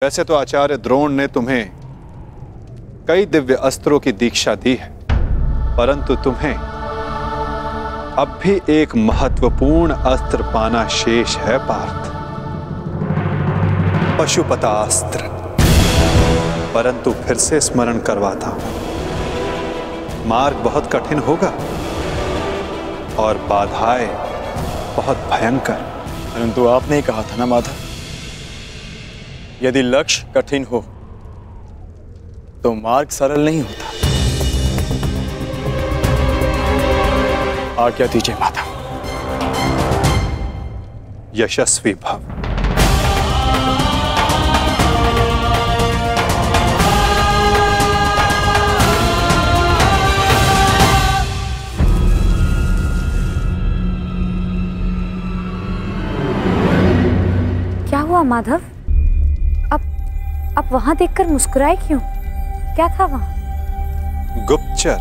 वैसे तो आचार्य द्रोण ने तुम्हें कई दिव्य अस्त्रों की दीक्षा दी है, परंतु तुम्हें अब भी एक महत्वपूर्ण अस्त्र पाना शेष है पार्थ, पशुपतास्त्र। परंतु फिर से स्मरण करवाता हूं, मार्ग बहुत कठिन होगा और बाधाएं बहुत भयंकर। परंतु आपने ही कहा था ना माधव, यदि लक्ष्य कठिन हो तो मार्ग सरल नहीं होता। आज्ञा दीजिए माधव। यशस्वी भव। क्या हुआ माधव? आप वहां देखकर मुस्कुराए क्यों? क्या था वहां? गुप्तचर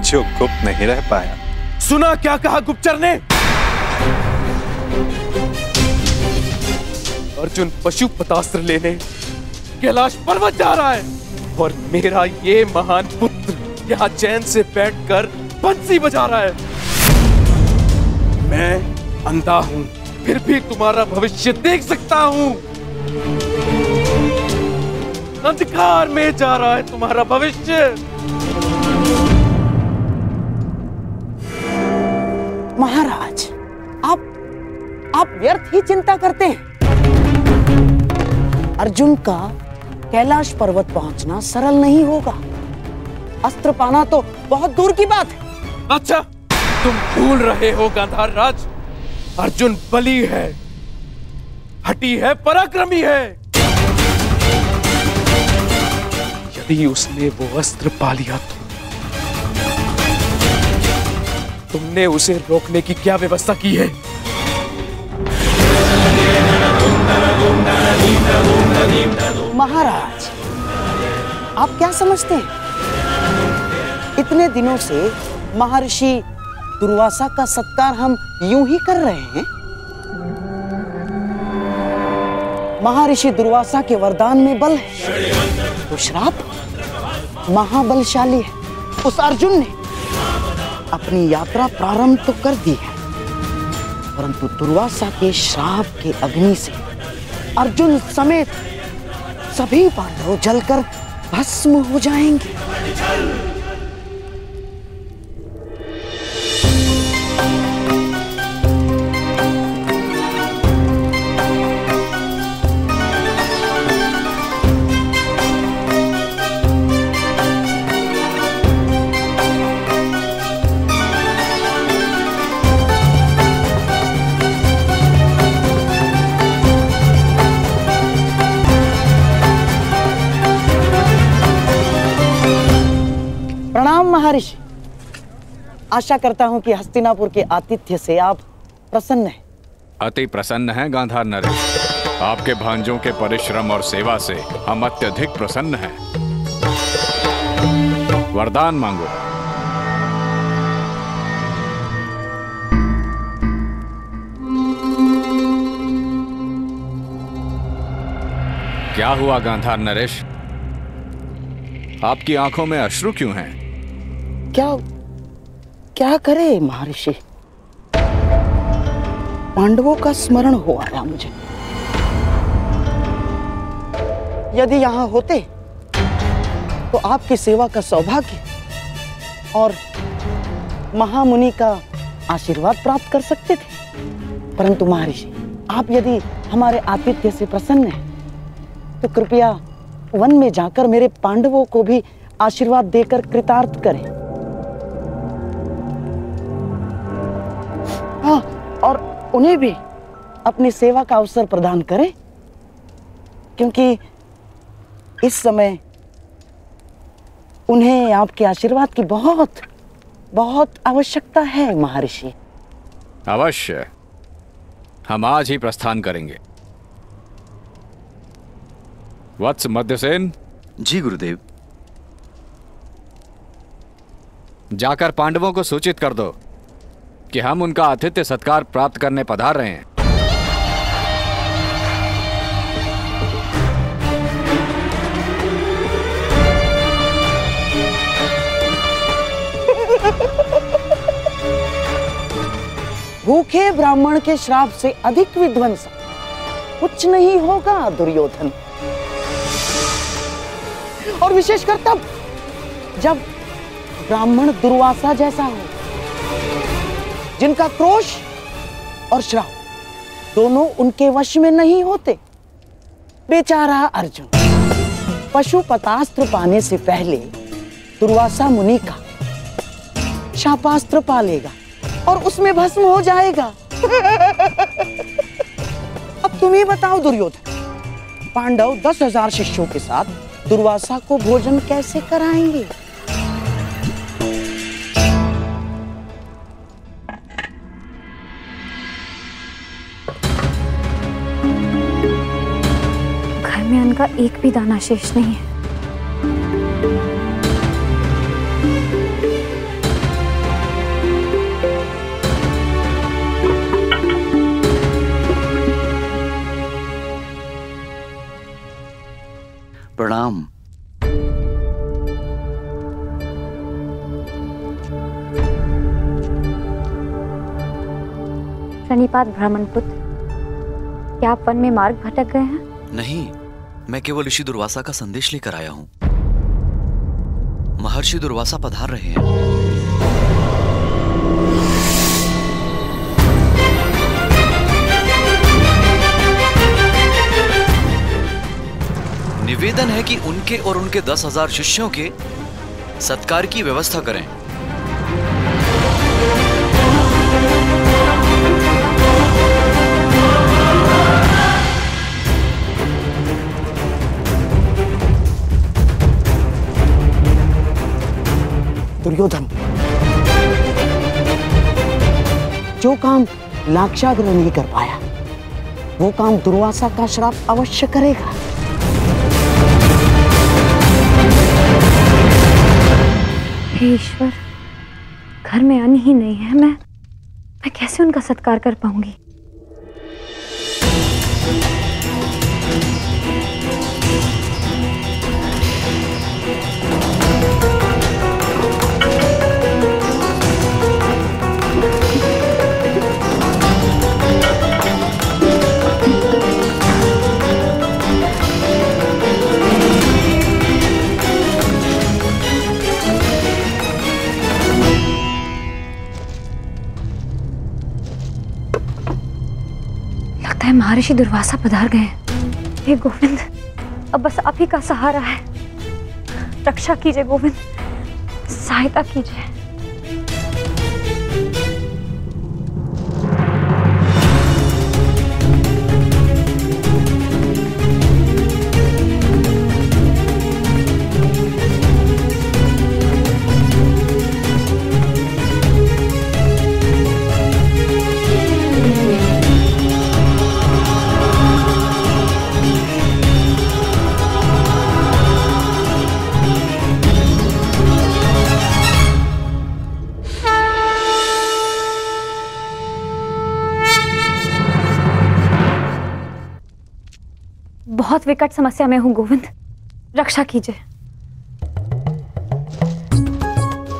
जो गुप्त नहीं रह पाया। सुना क्या कहा गुप्तचर ने? अर्जुन पशुपतास्त्र लेने कैलाश पर्वत जा रहा है और मेरा ये महान पुत्र यहाँ चैन से बैठकर बंसी बजा रहा है। मैं अंधा हूं, फिर भी तुम्हारा भविष्य देख सकता हूं। अंधकार में जा रहा है तुम्हारा भविष्य। महाराज, आप व्यर्थ ही चिंता करते हैं। अर्जुन का कैलाश पर्वत पहुंचना सरल नहीं होगा। अस्त्र पाना तो बहुत दूर की बात है। अच्छा, तुम भूल रहे हो गांधार राज, अर्जुन बली है, हठी है, पराक्रमी है। यदि उसने वो अस्त्र पा लिया तो तुमने उसे रोकने की क्या व्यवस्था की है? महाराज, आप क्या समझते हैं? इतने दिनों से महर्षि दुर्वासा का सत्कार हम यूं ही कर रहे हैं। महर्षि दुर्वासा के वरदान में बल है तो श्राप महाबलशाली है। उस अर्जुन ने अपनी यात्रा प्रारंभ तो कर दी है, परंतु दुर्वासा के श्राप के अग्नि से अर्जुन समेत सभी पांडव जलकर भस्म हो जाएंगे। महर्षि, आशा करता हूं कि हस्तिनापुर के आतिथ्य से आप प्रसन्न हैं। अति प्रसन्न हैं गांधार नरेश। आपके भांजों के परिश्रम और सेवा से हम अत्यधिक प्रसन्न हैं। वरदान मांगो। क्या हुआ गांधार नरेश? आपकी आंखों में अश्रु क्यों हैं? क्या करे महर्षि, पांडवों का स्मरण हो आया मुझे। यदि यहां होते तो आपकी सेवा का सौभाग्य और महामुनि का आशीर्वाद प्राप्त कर सकते थे। परंतु महर्षि, आप यदि हमारे आतिथ्य से प्रसन्न हैं तो कृपया वन में जाकर मेरे पांडवों को भी आशीर्वाद देकर कृतार्थ करें। हाँ, और उन्हें भी अपनी सेवा का अवसर प्रदान करें, क्योंकि इस समय उन्हें आपके आशीर्वाद की बहुत बहुत आवश्यकता है महर्षि। अवश्य, हम आज ही प्रस्थान करेंगे। वत्स मध्यसेन। जी गुरुदेव। जाकर पांडवों को सूचित कर दो कि हम उनका आतिथ्य सत्कार प्राप्त करने पधार रहे हैं। भूखे ब्राह्मण के श्राप से अधिक विध्वंसक कुछ नहीं होगा दुर्योधन। और विशेषकर तब जब ब्राह्मण दुर्वासा जैसा हो, जिनका क्रोश और श्राप दोनों उनके वश में नहीं होते। बेचारा अर्जुन पशुपतास्त्र पाने से पहले दुर्वासा मुनि का शापास्त्र पा लेगा और उसमें भस्म हो जाएगा। अब तुम ही बताओ दुर्योधन, पांडव 10,000 शिष्यों के साथ दुर्वासा को भोजन कैसे कराएंगे? घर में अन्न का एक भी दाना शेष नहीं है। प्रणाम। प्रणिपात ब्राह्मण पुत्र, क्या आप वन में मार्ग भटक गए हैं? नहीं, मैं केवल ऋषि दुर्वासा का संदेश लेकर आया हूं। महर्षि दुर्वासा पधार रहे हैं। निवेदन है कि उनके और उनके 10,000 शिष्यों के सत्कार की व्यवस्था करें। दुर्योधन, जो काम लाक्षागृह नहीं कर पाया, वो काम दुर्वासा का श्राप अवश्य करेगा। हे ईश्वर, घर में अन्न ही नहीं है, मैं कैसे उनका सत्कार कर पाऊंगी? महर्षि दुर्वासा पधार गए। हे गोविंद, अब बस आप ही का सहारा है। रक्षा कीजिए गोविंद, सहायता कीजिए। बहुत विकट समस्या में हूं गोविंद, रक्षा कीजिए।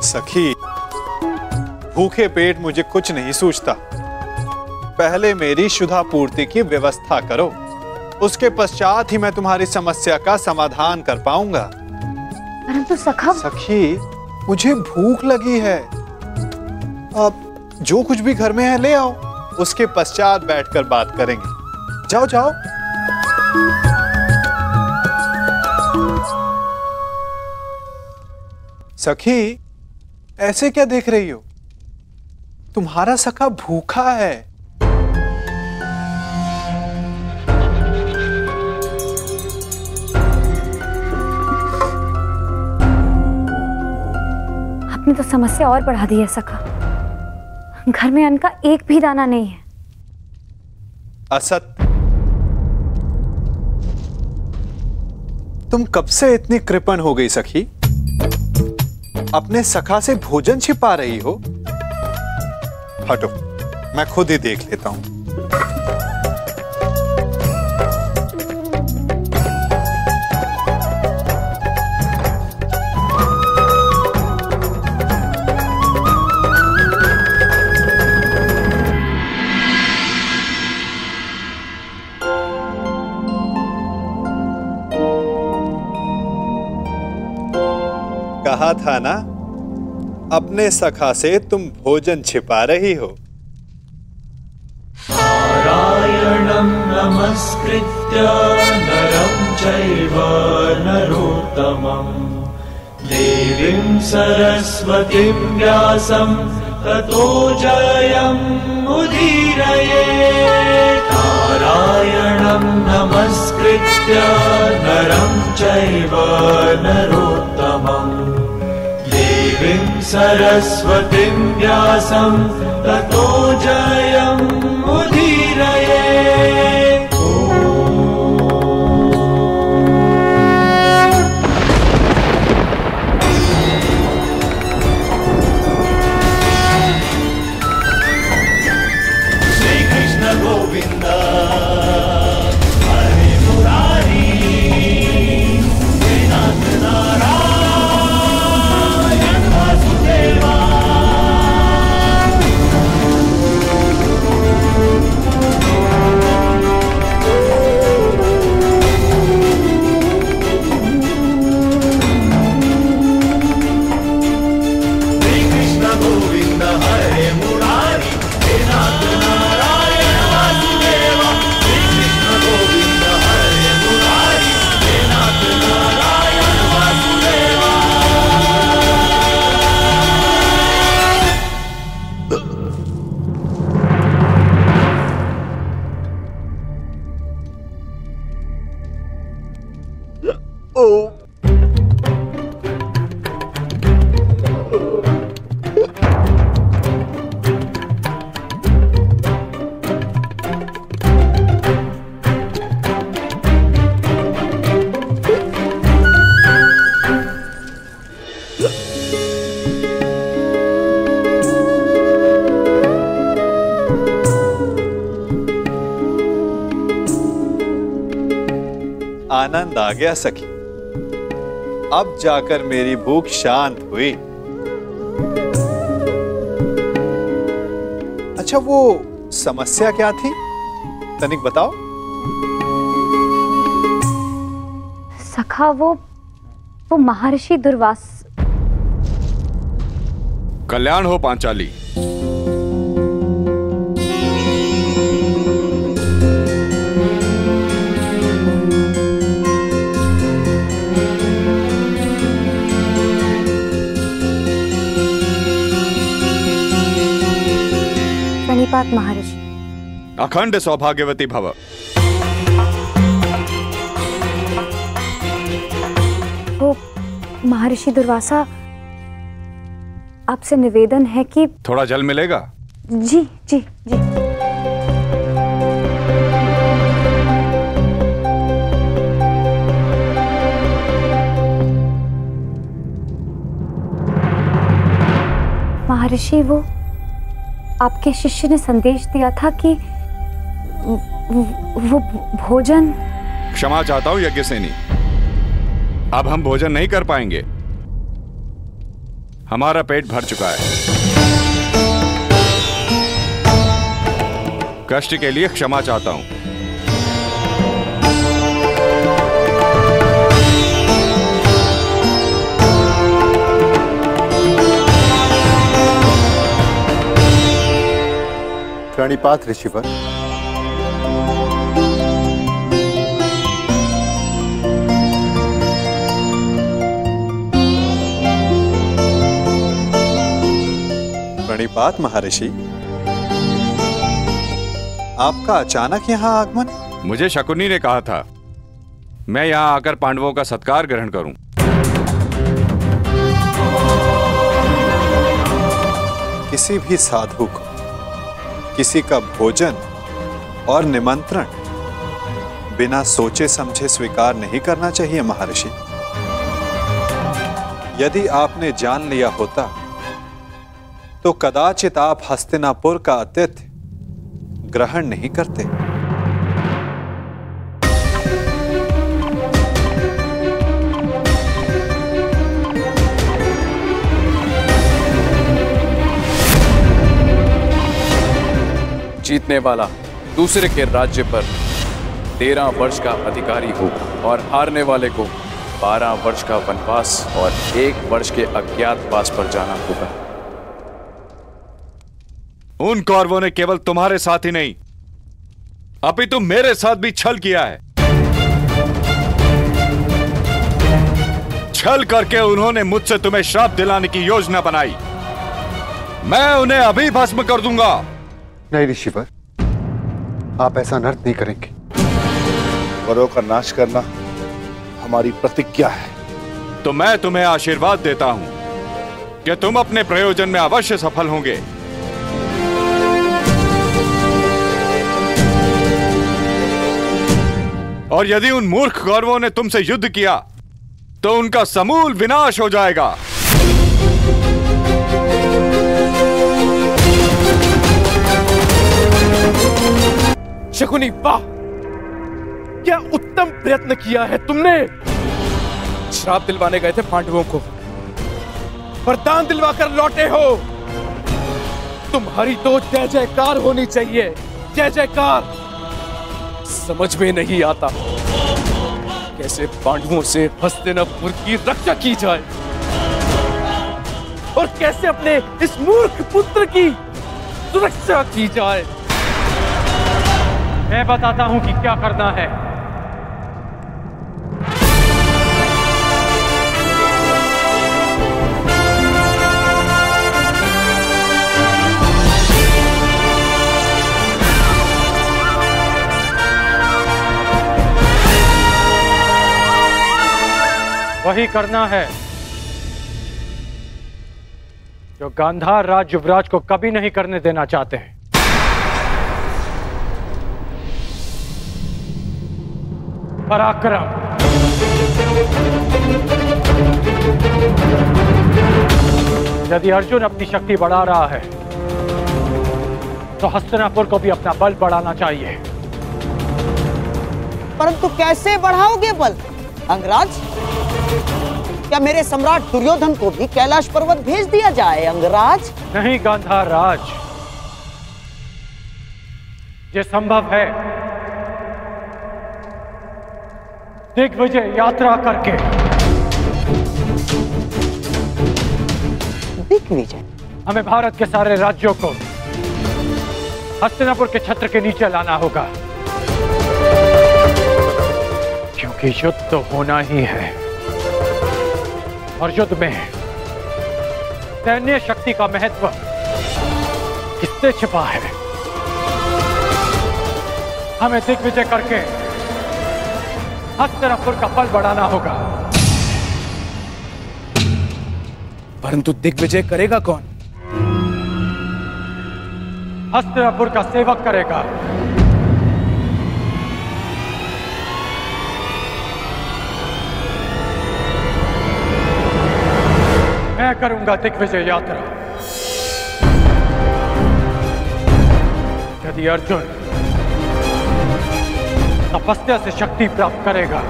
सखी, भूखे पेट मुझे कुछ नहीं सूझता। पहले मेरी क्षुधा पूर्ति की व्यवस्था करो, उसके पश्चात ही मैं तुम्हारी समस्या का समाधान कर पाऊंगा। परंतु सखा। सखी, मुझे भूख लगी है। अब जो कुछ भी घर में है ले आओ, उसके पश्चात बैठकर बात करेंगे। जाओ जाओ। सखी, ऐसे क्या देख रही हो? तुम्हारा सखा भूखा है। आपने तो समस्या और बढ़ा दी है सखा। घर में अन्न का एक भी दाना नहीं है। असत, तुम कब से इतनी कृपण हो गई सखी? अपने सखा से भोजन छिपा रही हो? हटो, मैं खुद ही देख लेता हूं। कहा था ना, अपने सखा से तुम भोजन छिपा रही हो। नारायणं नमस्कृत्य नरं चैव नरोत्तमं देवीं सरस्वतीं व्यासं ततो जयमुदीरये। नारायणं नमस्कृत्य नरं चैव नरोत्तमं देवीं सरस्वतीं व्यासं ततो जयमुदीरये। आनंद आ गया सखी, अब जाकर मेरी भूख शांत हुई। अच्छा, वो समस्या क्या थी, तनिक बताओ। सखा, वो महर्षि दुर्वास। कल्याण हो पांचाली। प्रणिपात महर्षि। अखंड सौभाग्यवती भव। वो महर्षि दुर्वासा, आपसे निवेदन है कि थोड़ा जल मिलेगा? जी जी जी। महर्षि, वो आपके शिष्य ने संदेश दिया था कि वो भोजन। क्षमा चाहता हूं यज्ञसेनी, अब हम भोजन नहीं कर पाएंगे। हमारा पेट भर चुका है। कष्ट के लिए क्षमा चाहता हूं। प्रणिपात ऋषिवर। प्रणिपात महर्षि, आपका अचानक यहाँ आगमन? मुझे शकुनी ने कहा था मैं यहाँ आकर पांडवों का सत्कार ग्रहण करूं। किसी भी साधु को किसी का भोजन और निमंत्रण बिना सोचे समझे स्वीकार नहीं करना चाहिए महर्षि। यदि आपने जान लिया होता तो कदाचित आप हस्तिनापुर का आतिथ्य ग्रहण नहीं करते। जीतने वाला दूसरे के राज्य पर 13 वर्ष का अधिकारी हो और हारने वाले को 12 वर्ष का वनवास और 1 वर्ष के अज्ञातवास पर जाना होगा। उन कौरवों ने केवल तुम्हारे साथ ही नहीं, अपितु मेरे साथ भी छल किया है। छल करके उन्होंने मुझसे तुम्हें श्राप दिलाने की योजना बनाई। मैं उन्हें अभी भस्म कर दूंगा। नहीं ऋषिवर, आप ऐसा अनर्थ नहीं करेंगे। वरों का नाश करना हमारी प्रतिज्ञा है। तो मैं तुम्हें आशीर्वाद देता हूं कि तुम अपने प्रयोजन में अवश्य सफल होंगे। और यदि उन मूर्ख कौरवों ने तुमसे युद्ध किया तो उनका समूल विनाश हो जाएगा। शकुनी, वाह! क्या उत्तम प्रयत्न किया है तुमने। श्राप दिलवाने गए थे पांडवों को, वरदान दिलवाकर लौटे हो। तुम्हारी तो जय जयकार होनी चाहिए, जय जयकार। समझ में नहीं आता कैसे पांडवों से हस्तिनापुर की रक्षा की जाए और कैसे अपने इस मूर्ख पुत्र की सुरक्षा की जाए। मैं बताता हूं कि क्या करना है। वही करना है जो गांधार राज युवराज को कभी नहीं करने देना चाहते हैं। पराक्रम। यदि अर्जुन अपनी शक्ति बढ़ा रहा है तो हस्तिनापुर को भी अपना बल बढ़ाना चाहिए। परंतु कैसे बढ़ाओगे बल अंगराज? क्या मेरे सम्राट दुर्योधन को भी कैलाश पर्वत भेज दिया जाए अंगराज? नहीं गांधार राज, ये संभव है दिग्विजय यात्रा करके। दिग्विजय? हमें भारत के सारे राज्यों को हस्तिनापुर के छत्र के नीचे लाना होगा, क्योंकि युद्ध तो होना ही है और युद्ध में सैन्य शक्ति का महत्व किससे छिपा है। हमें दिग्विजय करके हस्तिनापुर का बल बढ़ाना होगा। परंतु दिग्विजय करेगा कौन? हस्तिनापुर का सेवक करेगा। मैं करूंगा दिग्विजय यात्रा। यदि अर्जुन तपस्या से शक्ति प्राप्त करेगा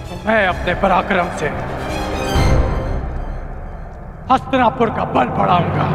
तो मैं अपने पराक्रम से हस्तिनापुर का बल बढ़ाऊंगा।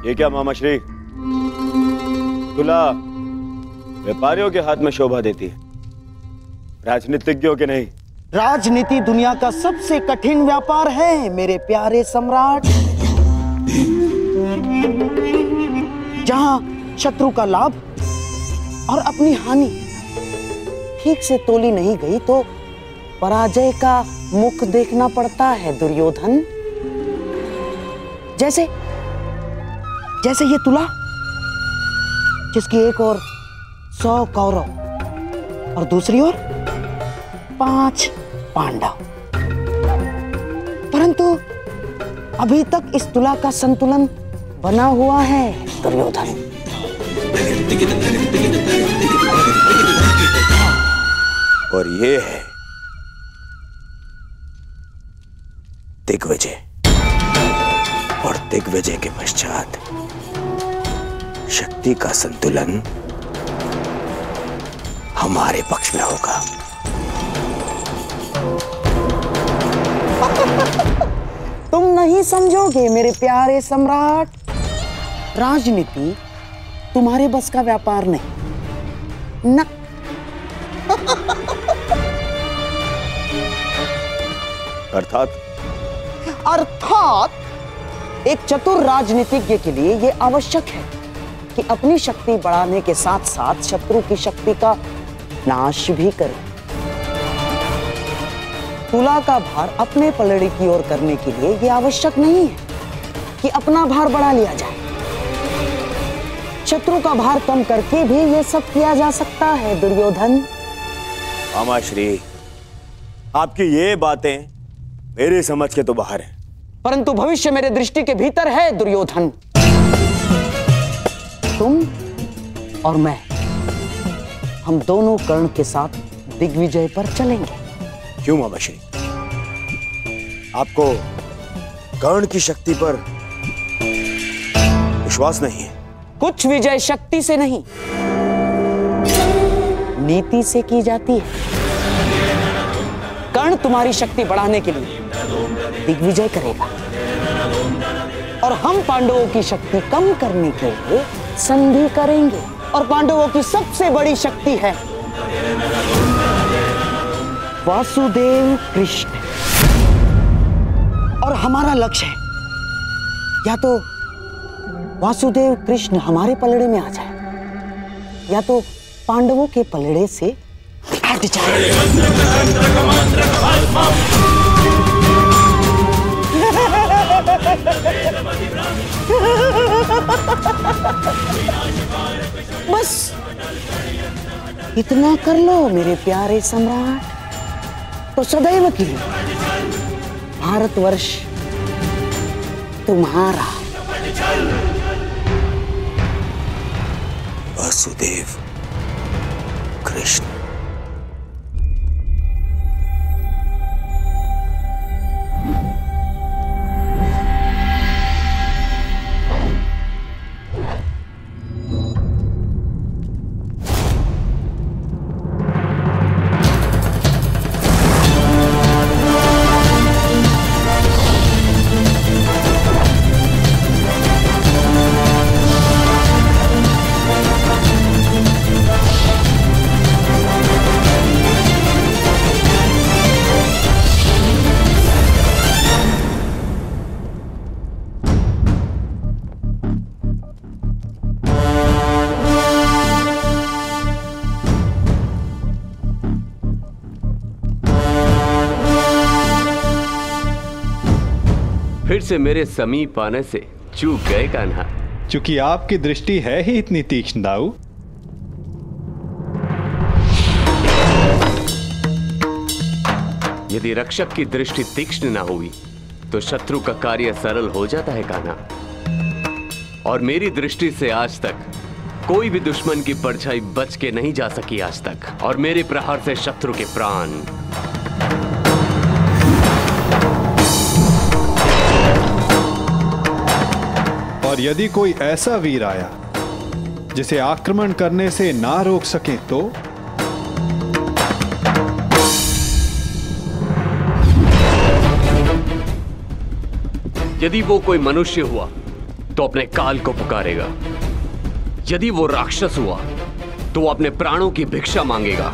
ये क्या मामाश्री? तुला व्यापारियों के हाथ में शोभा देती है, राजनीतिज्ञों के नहीं। राजनीति दुनिया का सबसे कठिन व्यापार है मेरे प्यारे सम्राट, जहां शत्रु का लाभ और अपनी हानि ठीक से तोली नहीं गई तो पराजय का मुख देखना पड़ता है दुर्योधन। जैसे जैसे ये तुला जिसकी एक ओर 100 कौरव और दूसरी ओर 5 पांडव, परंतु अभी तक इस तुला का संतुलन बना हुआ है दुर्योधन। और ये है दिग्विजय, और दिग्विजय के पश्चात शक्ति का संतुलन हमारे पक्ष में होगा। तुम नहीं समझोगे मेरे प्यारे सम्राट, राजनीति तुम्हारे बस का व्यापार नहीं न। अर्थात एक चतुर राजनीतिज्ञ के लिए यह आवश्यक है कि अपनी शक्ति बढ़ाने के साथ साथ शत्रु की शक्ति का नाश भी करे। तुला का भार अपने पलड़े की ओर करने के लिए यह आवश्यक नहीं है कि अपना भार बढ़ा लिया जाए। शत्रु का भार कम करके भी यह सब किया जा सकता है दुर्योधन। मामाश्री, आपकी ये बातें मेरी समझ के तो बाहर है, परंतु भविष्य मेरे दृष्टि के भीतर है दुर्योधन। तुम और मैं, हम दोनों कर्ण के साथ दिग्विजय पर चलेंगे। क्यों मामाश्री, आपको कर्ण की शक्ति पर विश्वास नहीं है? कुछ विजय शक्ति से नहीं, नीति से की जाती है। कर्ण तुम्हारी शक्ति बढ़ाने के लिए दिग्विजय करेगा और हम पांडवों की शक्ति कम करने के लिए संधि करेंगे। और पांडवों की सबसे बड़ी शक्ति है वासुदेव कृष्ण, और हमारा लक्ष्य है या तो वासुदेव कृष्ण हमारे पलड़े में आ जाए या तो पांडवों के पलड़े से हट जाए। बस इतना कर लो मेरे प्यारे सम्राट, तो सदैव के लिए भारतवर्ष तुम्हारा। वासुदेव कृष्ण। फिर से मेरे समीप आने से चूक गए कान्हा। चूंकि आपकी दृष्टि है ही इतनी तीक्ष्ण दाऊ। यदि रक्षक की दृष्टि तीक्ष्ण ना हुई तो शत्रु का कार्य सरल हो जाता है कान्हा। और मेरी दृष्टि से आज तक कोई भी दुश्मन की परछाई बच के नहीं जा सकी आज तक, और मेरे प्रहार से शत्रु के प्राण। और यदि कोई ऐसा वीर आया जिसे आक्रमण करने से ना रोक सके तो यदि वो कोई मनुष्य हुआ तो अपने काल को पुकारेगा, यदि वो राक्षस हुआ तो वो अपने प्राणों की भिक्षा मांगेगा।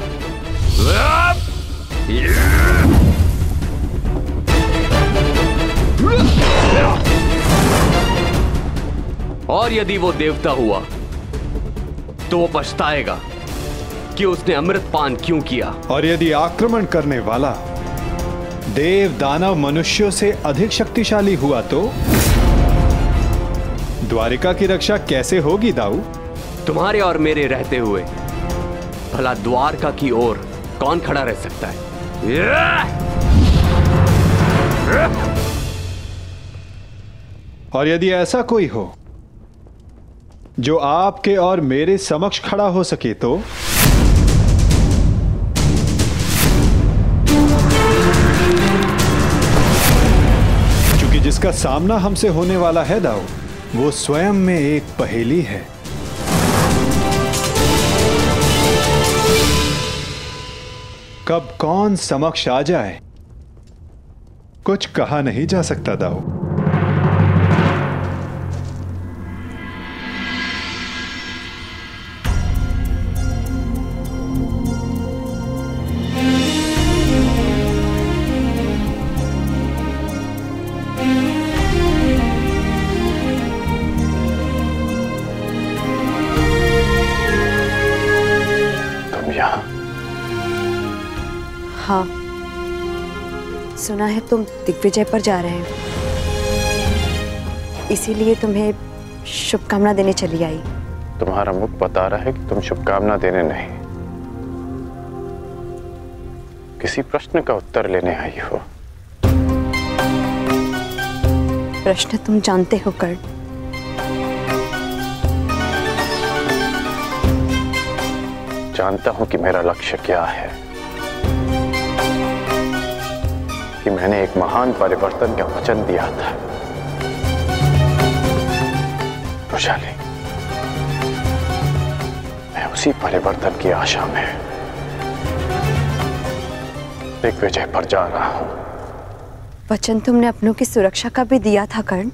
और यदि वो देवता हुआ तो वो पछताएगा कि उसने अमृत पान क्यों किया। और यदि आक्रमण करने वाला देव दानव मनुष्यों से अधिक शक्तिशाली हुआ तो द्वारिका की रक्षा कैसे होगी दाऊ? तुम्हारे और मेरे रहते हुए भला द्वारका की ओर कौन खड़ा रह सकता है? और यदि ऐसा कोई हो जो आपके और मेरे समक्ष खड़ा हो सके तो क्योंकि जिसका सामना हमसे होने वाला है दाऊ, वो स्वयं में एक पहेली है। कब कौन समक्ष आ जाए कुछ कहा नहीं जा सकता दाऊ। हाँ, सुना है तुम दिग्विजय पर जा रहे हो, इसीलिए तुम्हें शुभकामना देने चली आई। तुम्हारा मुख बता रहा है कि तुम शुभकामना देने नहीं, किसी प्रश्न का उत्तर लेने आई हो। प्रश्न तुम जानते हो कर्ण। जानता हूं कि मेरा लक्ष्य क्या है, कि मैंने एक महान परिवर्तन का वचन दिया था। वैशाली, मैं उसी परिवर्तन की आशा में दिग्विजय पर जा रहा हूं। वचन तुमने अपनों की सुरक्षा का भी दिया था कर्ण।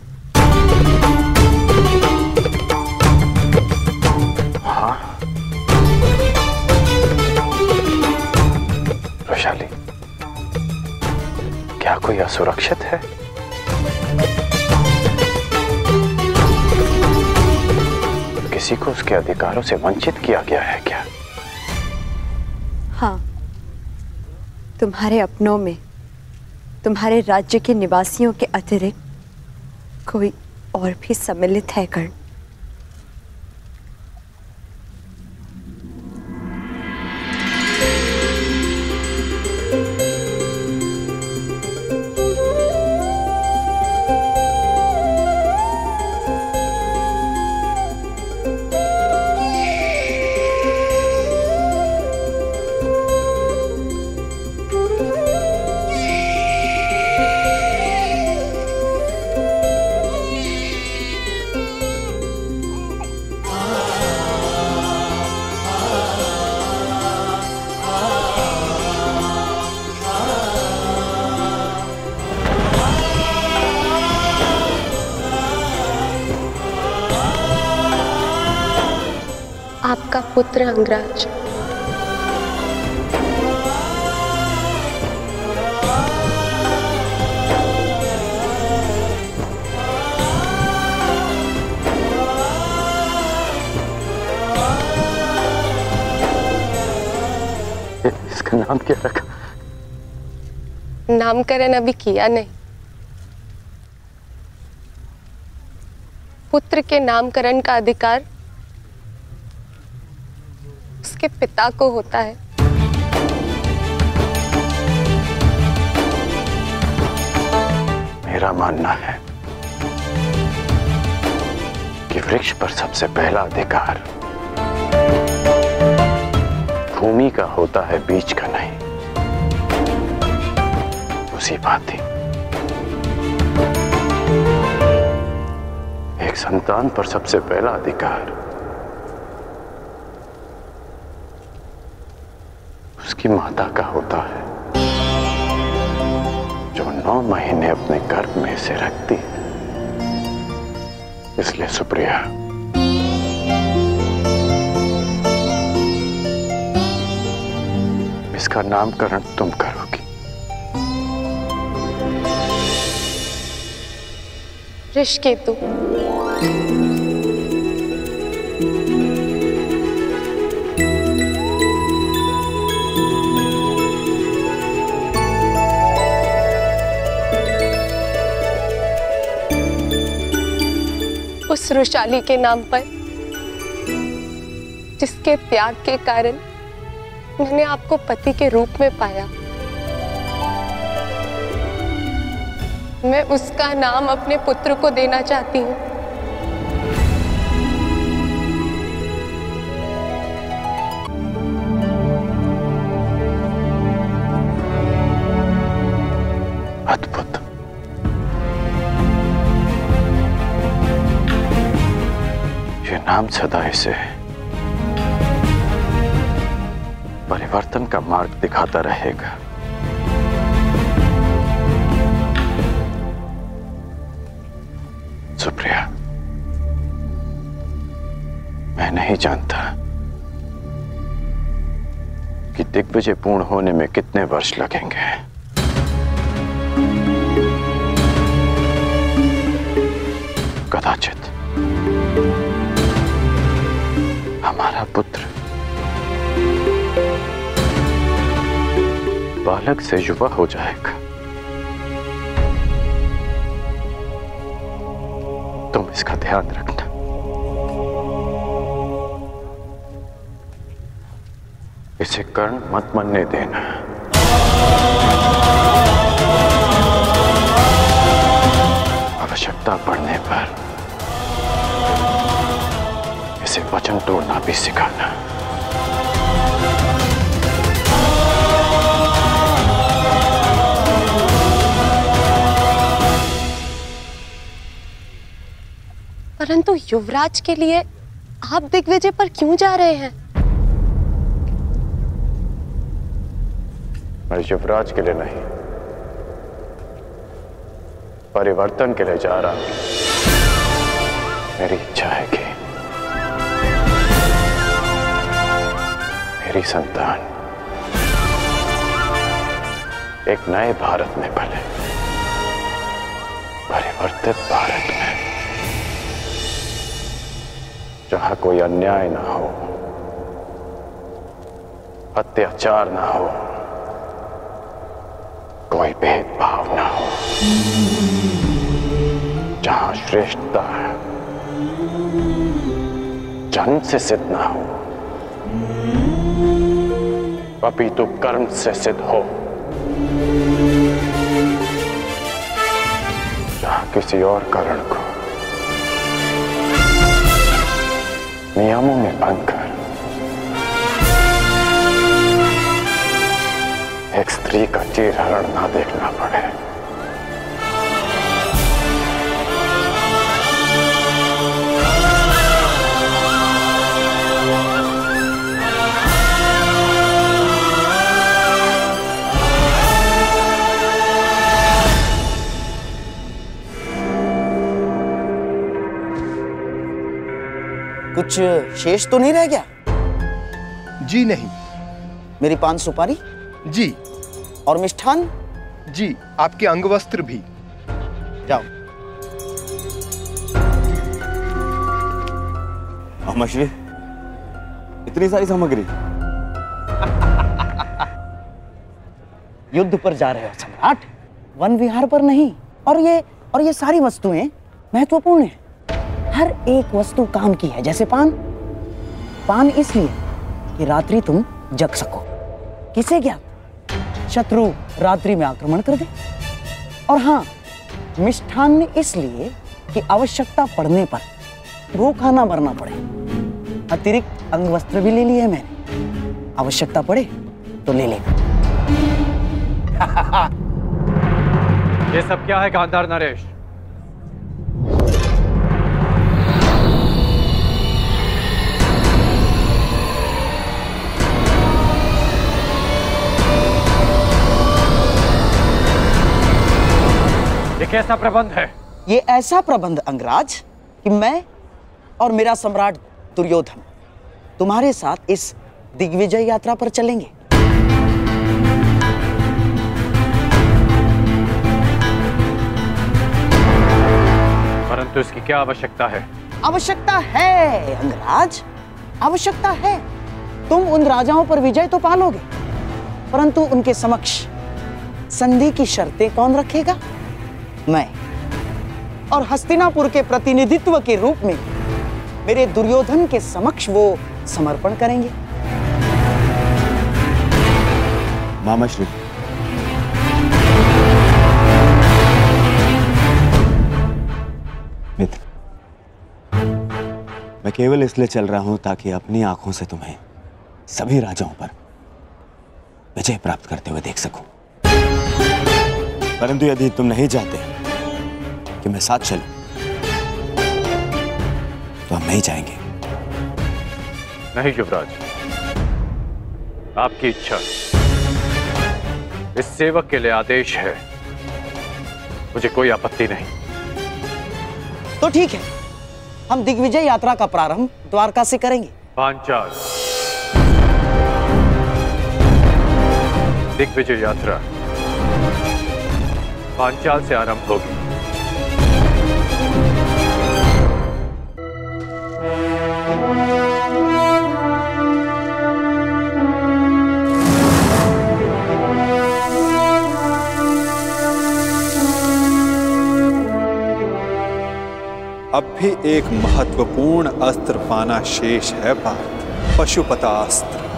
हाँ वैशाली, क्या कोई असुरक्षित है? किसी को उसके अधिकारों से वंचित किया गया है क्या? हाँ, तुम्हारे अपनों में तुम्हारे राज्य के निवासियों के अतिरिक्त कोई और भी सम्मिलित है कर्ण। आपका पुत्र अंगराज। इसका नाम क्या रखा? नामकरण अभी किया नहीं। पुत्र के नामकरण का अधिकार उसके पिता को होता है। मेरा मानना है कि वृक्ष पर सबसे पहला अधिकार भूमि का होता है, बीज का नहीं। उसी बात ही एक संतान पर सबसे पहला अधिकार उसकी माता का होता है, जो 9 महीने अपने गर्भ में से रखती है। इसलिए सुप्रिया, इसका नामकरण तुम करोगी। ऋषिकेतु। उस रुशाली के नाम पर जिसके त्याग के कारण मैंने आपको पति के रूप में पाया। मैं उसका नाम अपने पुत्र को देना चाहती हूँ। अद्भुत। ये नाम सदा इसे परिवर्तन का मार्ग दिखाता रहेगा। सुप्रिया, मैं नहीं जानता कि दिग्विजय पूर्ण होने में कितने वर्ष लगेंगे। कदाचित हमारा पुत्र बालक से युवा हो जाएगा। तुम इसका ध्यान रखना। इसे कर्ण मत मनने देना। आवश्यकता पड़ने पर इसे वचन तोड़ना भी सिखाना। परंतु युवराज के लिए आप दिग्विजय पर क्यों जा रहे हैं? मैं युवराज के लिए नहीं, परिवर्तन के लिए जा रहा हूं। मेरी इच्छा है कि मेरी संतान एक नए भारत में पले, परिवर्तित भारत में, जहां कोई अन्याय ना हो, अत्याचार ना हो, कोई भेदभाव ना हो, जहां श्रेष्ठता जन्म से सिद्ध ना हो, अपितु कर्म से सिद्ध हो, जहां किसी और कारण को नियमों में भंग कर एक स्त्री का चीरहरण ना देखना पड़े। कुछ शेष तो नहीं रह गया? जी नहीं। मेरी पान सुपारी? जी। और मिष्ठान? जी, आपके अंगवस्त्र भी। जाओ। अमाश्री, इतनी सारी सामग्री? युद्ध पर जा रहे हो सम्राट, वन विहार पर नहीं। और ये सारी वस्तुएं महत्वपूर्ण हैं। हर एक वस्तु काम की है। जैसे पान इसलिए कि रात्रि तुम जग सको। किसे ज्ञात शत्रु रात्रि में आक्रमण कर दे। और हाँ, मिष्ठान इसलिए कि आवश्यकता पड़ने पर भूखा ना मरना पड़े। अतिरिक्त अंगवस्त्र भी ले लिए मैंने, आवश्यकता पड़े तो ले लेना। ये सब क्या है गांधार नरेश? ये कैसा प्रबंध है? ये ऐसा प्रबंध अंगराज कि मैं और मेरा सम्राट दुर्योधन तुम्हारे साथ इस दिग्विजय यात्रा पर चलेंगे। परंतु इसकी क्या आवश्यकता है? आवश्यकता है अंगराज, आवश्यकता है। तुम उन राजाओं पर विजय तो पालोगे, परंतु उनके समक्ष संधि की शर्तें कौन रखेगा? मैं। और हस्तिनापुर के प्रतिनिधित्व के रूप में मेरे दुर्योधन के समक्ष वो समर्पण करेंगे। मामाश्री, मित्र, मैं केवल इसलिए चल रहा हूं ताकि अपनी आंखों से तुम्हें सभी राजाओं पर विजय प्राप्त करते हुए देख सकूं। परंतु यदि तुम नहीं चाहते कि मैं साथ चलूं, तो हम नहीं जाएंगे। नहीं युवराज, आपकी इच्छा, इस सेवक के लिए आदेश है, मुझे कोई आपत्ति नहीं। तो ठीक है, हम दिग्विजय यात्रा का प्रारंभ द्वारका से करेंगे। पांचाल दिग्विजय यात्रा पांचाल से आरंभ होगी। अब भी एक महत्वपूर्ण अस्त्र पाना शेष है पार्थ, पशुपतास्त्र।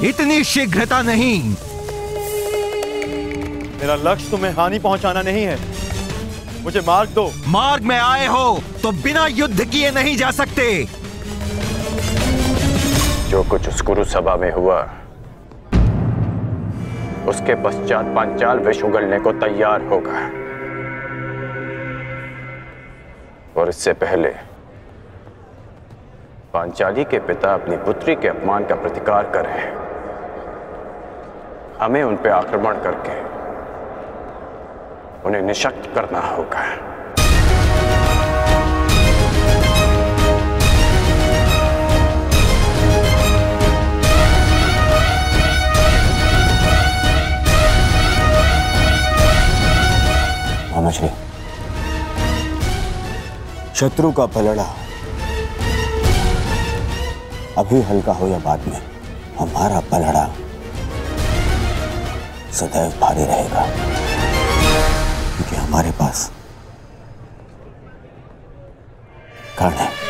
इतनी शीघ्रता नहीं। मेरा लक्ष्य तुम्हें हानि पहुंचाना नहीं है, मुझे मार्ग दो। मार्ग में आए हो तो बिना युद्ध किए नहीं जा सकते। जो कुछ उस कुरु सभा में हुआ, उसके पश्चात पांचाल विष उगलने को तैयार होगा, और इससे पहले पांचाली के पिता अपनी पुत्री के अपमान का प्रतिकार करें। हमें उन पर आक्रमण करके उन्हें निशक्त करना होगा। मामाश्री, शत्रु का पलड़ा अभी हल्का हो या बाद में, हमारा पलड़ा सदैव भारी रहेगा, क्योंकि हमारे पास कर्ण है।